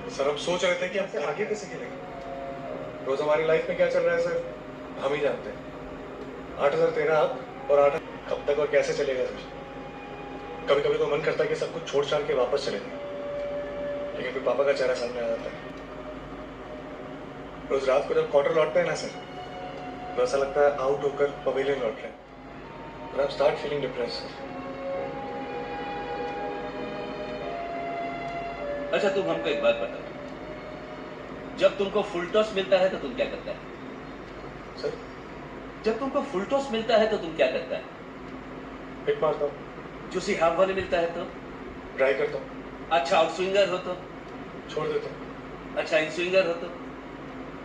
Sir हम सोच रहे थे कि हमसे आगे कैसे खेलेंगे। रोज हमारी लाइफ में क्या चल रहा है सर, हम ही जानते हैं। 8,000 तेरा आप और 8 कब तक और कैसे चलेगा सर। कभी कभी तो मन करता है कि सब कुछ छोड़ छाड़ के वापस चले जाए, लेकिन फिर पापा का चेहरा सामने आ जाता है। रोज रात को जब क्वार्टर लौटते हैं ना सर, तो ऐसा लगता है आउट होकर पवेलियन लौट रहे हैं। और I start feeling depress sir. अच्छा तुम हमको एक बात बताओ, जब तुमको फुल टॉस मिलता है तो तुम क्या करता है? सर जब तुमको फुल टॉस मिलता है तो तुम क्या करता है? हिट मारता हूँ, जूसी हाफ वाले मिलता है तो? ट्राई करता हूँ, अच्छा आउट स्विंगर हो तो? छोड़ देता हूँ, अच्छा इन स्विंगर हो तो?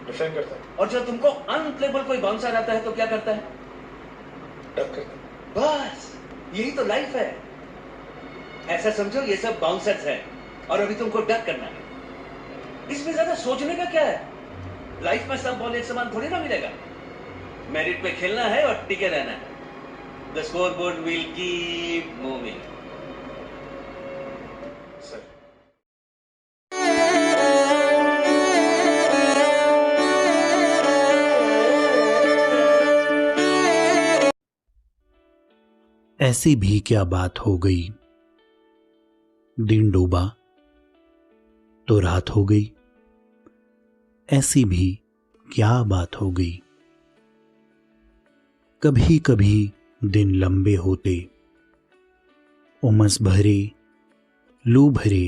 डिफेंड करता हूँ, और जब तुमको अनप्लेबल कोई बाउंसर आता है तो क्या करता है? डक करता हूँ। बस यही तो लाइफ है। ऐसा समझो ये सब बाउंसर्स हैं और अभी तुमको डक करना है। इसमें ज्यादा सोचने का क्या है? लाइफ में सब बॉल एक समान थोड़ी ना मिलेगा। मेरिट पे खेलना है और टिके रहना है। The score board will keep moving. Sir ऐसी भी क्या बात हो गई, दिन डूबा तो रात हो गई। ऐसी भी क्या बात हो गई। कभी कभी दिन लंबे होते, उमस भरे, लू भरे,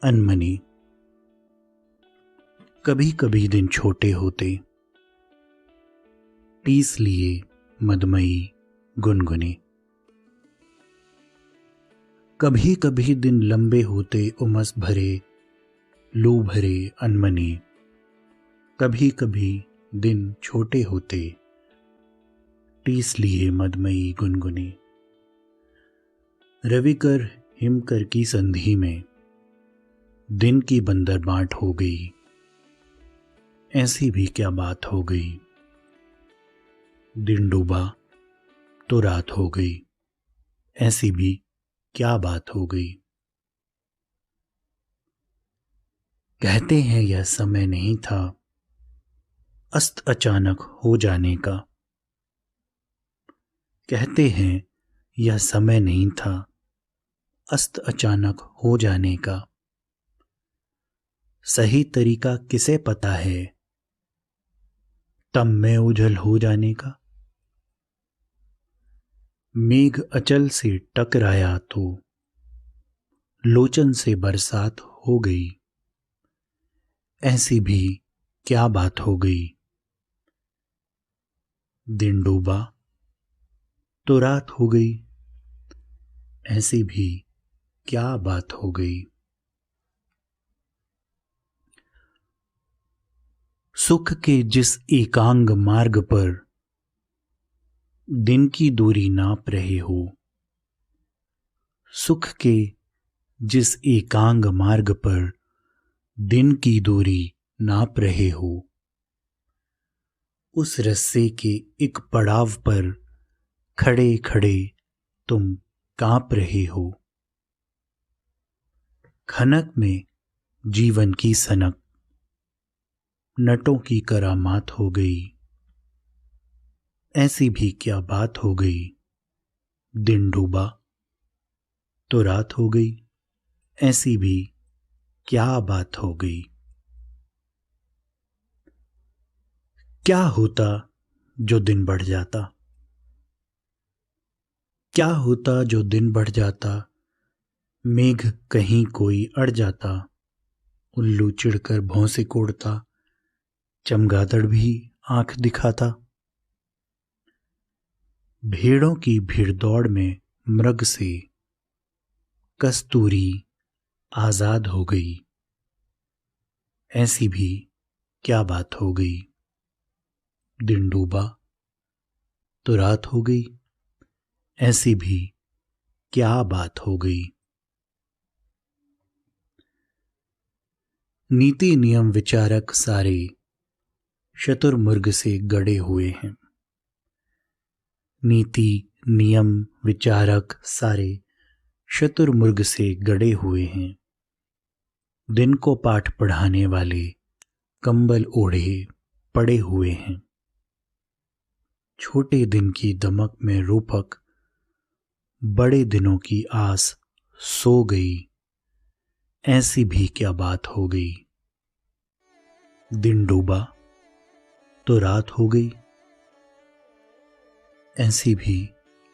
अनमने। कभी कभी दिन छोटे होते, टीस लिए मदमई गुनगुने। कभी कभी दिन लंबे होते, उमस भरे, लू भरे, अनमने। कभी कभी दिन छोटे होते, टीस लिए मदमई गुनगुने। रविकर हिमकर की संधि में दिन की बंदर बांट हो गई। ऐसी भी क्या बात हो गई। दिन डूबा तो रात हो गई। ऐसी भी क्या बात हो गई। कहते हैं यह समय नहीं था अस्त अचानक हो जाने का। कहते हैं यह समय नहीं था अस्त अचानक हो जाने का। सही तरीका किसे पता है तब में उजल हो जाने का। मेघ अचल से टकराया तो लोचन से बरसात हो गई। ऐसी भी क्या बात हो गई। दिन डूबा तो रात हो गई। ऐसी भी क्या बात हो गई। सुख के जिस एकांग मार्ग पर दिन की दूरी नाप रहे हो। सुख के जिस एकांग मार्ग पर दिन की दूरी नाप रहे हो। उस रस्से के एक पड़ाव पर खड़े खड़े तुम कांप रहे हो। खनक में जीवन की सनक नटों की करामात हो गई। ऐसी भी क्या बात हो गई। दिन डूबा तो रात हो गई। ऐसी भी क्या बात हो गई। क्या होता जो दिन बढ़ जाता। क्या होता जो दिन बढ़ जाता। मेघ कहीं कोई अड़ जाता। उल्लू चिढ़कर भौंसे कोड़ता। चमगादड़ भी आंख दिखाता। भेड़ों की भीड़दौड़ में मृग से कस्तूरी आजाद हो गई। ऐसी भी क्या बात हो गई। दिन डूबा तो रात हो गई। ऐसी भी क्या बात हो गई। नीति नियम विचारक सारे शतुर्मुर्ग से गड़े हुए हैं। नीति नियम विचारक सारे शतुर्मुर्ग से गड़े हुए हैं। दिन को पाठ पढ़ाने वाले कंबल ओढ़े पड़े हुए हैं। छोटे दिन की दमक में रूपक बड़े दिनों की आस सो गई। ऐसी भी क्या बात हो गई। दिन डूबा तो रात हो गई। ऐसी भी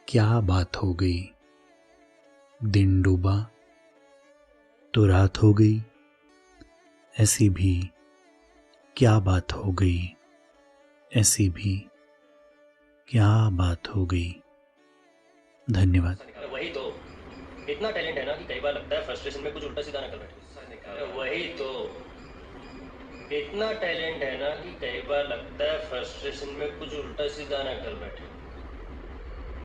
क्या बात हो गई। दिन डूबा तो रात हो गई। ऐसी भी क्या बात हो गई। ऐसी भी क्या बात हो गई। धन्यवाद। वही तो इतना टैलेंट है ना कि कई बार लगता है फ्रस्ट्रेशन में कुछ उल्टा सीधा ना कर बैठे। वही तो इतना टैलेंट है ना कि कई बार लगता है फ्रस्ट्रेशन में कुछ उल्टा सीधा ना कर बैठे।